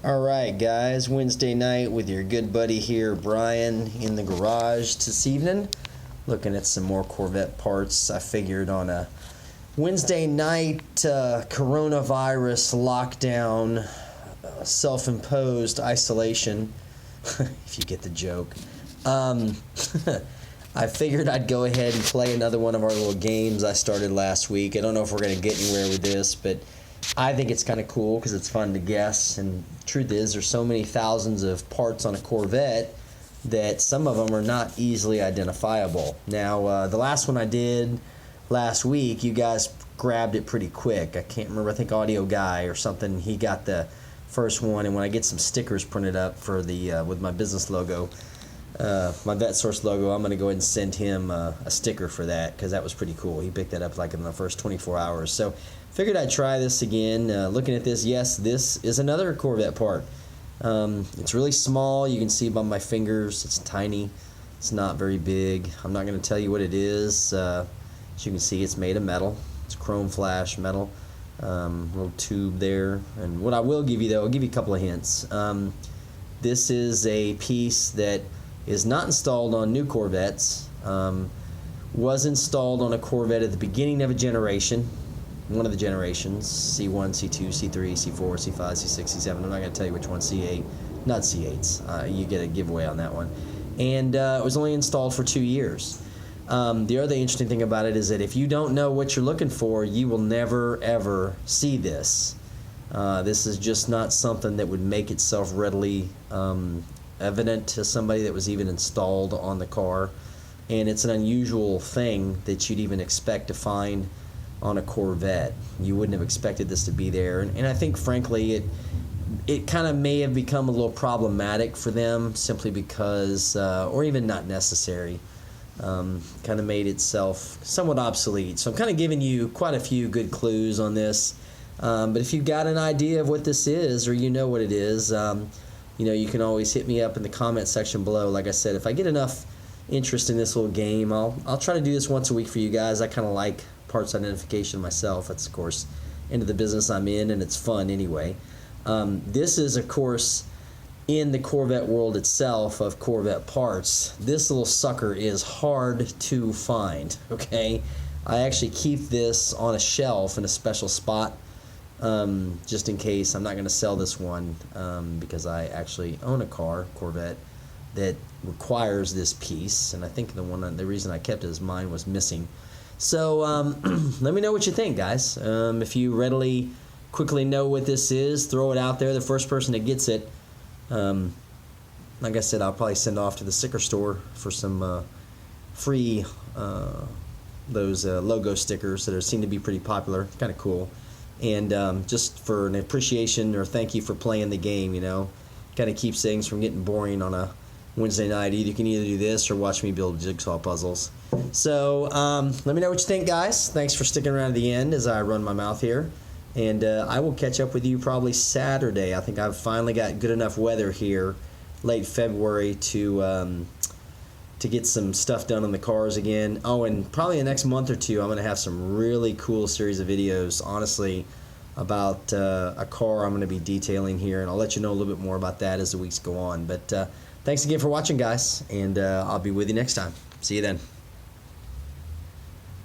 Alright guys, Wednesday night with your good buddy here, Brian, in the garage this evening, looking at some more Corvette parts. I figured on a Wednesday night coronavirus lockdown, self-imposed isolation, if you get the joke, I figured I'd go ahead and play another one of our little games I started last week. I don't know if we're going to get anywhere with this, but I think it's kind of cool because it's fun to guess, and truth is there's so many thousands of parts on a Corvette that some of them are not easily identifiable. Now, the last one I did last week, you guys grabbed it pretty quick. I can't remember, I think Audio Guy or something, he got the first one, and when I get some stickers printed up for the with my business logo, my VetteSource logo, I'm going to go ahead and send him a sticker for that because that was pretty cool. He picked that up like in the first 24 hours. So figured I'd try this again. Looking at this, yes, this is another Corvette part. It's really small. You can see by my fingers. It's tiny. It's not very big. I'm not going to tell you what it is. As you can see, it's made of metal. It's chrome flash metal. Little tube there. And what I will give you, though, I'll give you a couple of hints. This is a piece that is not installed on new Corvettes. Was installed on a Corvette at the beginning of a generation. One of the generations, C1, C2, C3, C4, C5, C6, C7. I'm not going to tell you which one, C8, not C8s. You get a giveaway on that one. And it was only installed for 2 years. The other interesting thing about it is that if you don't know what you're looking for, you will never, ever see this. This is just not something that would make itself readily evident to somebody that was even installed on the car. And it's an unusual thing that you'd even expect to find on a Corvette. You wouldn't have expected this to be there, and I think frankly it kind of may have become a little problematic for them simply because or even not necessary, kind of made itself somewhat obsolete. So I'm kind of giving you quite a few good clues on this, but if you've got an idea of what this is or you know what it is, you know, you can always hit me up in the comment section below. Like I said, if I get enough interest in this little game, I'll try to do this once a week for you guys. I kind of like parts identification myself. That's, of course, into the business I'm in, and it's fun anyway. This is, of course, in the Corvette world itself of Corvette parts. This little sucker is hard to find, okay? I actually keep this on a shelf in a special spot just in case. I'm not going to sell this one because I actually own a car, Corvette, that requires this piece, and I think the reason I kept it is mine was missing. So let me know what you think, guys. If you quickly know what this is, throw it out there. The first person that gets it, like I said, I'll probably send off to the sticker store for some free those logo stickers that seem to be pretty popular. Kind of cool. And just for an appreciation or thank you for playing the game, you know. Kind of keeps things from getting boring on a Wednesday night. You can either do this or watch me build jigsaw puzzles. So let me know what you think, guys. Thanks for sticking around to the end as I run my mouth here. And I will catch up with you probably Saturday. I think I've finally got good enough weather here, late February, to get some stuff done on the cars again. Oh, and probably the next month or two, I'm going to have some really cool series of videos, honestly, about a car I'm going to be detailing here. And I'll let you know a little bit more about that as the weeks go on. But thanks again for watching, guys. And I'll be with you next time. See you then.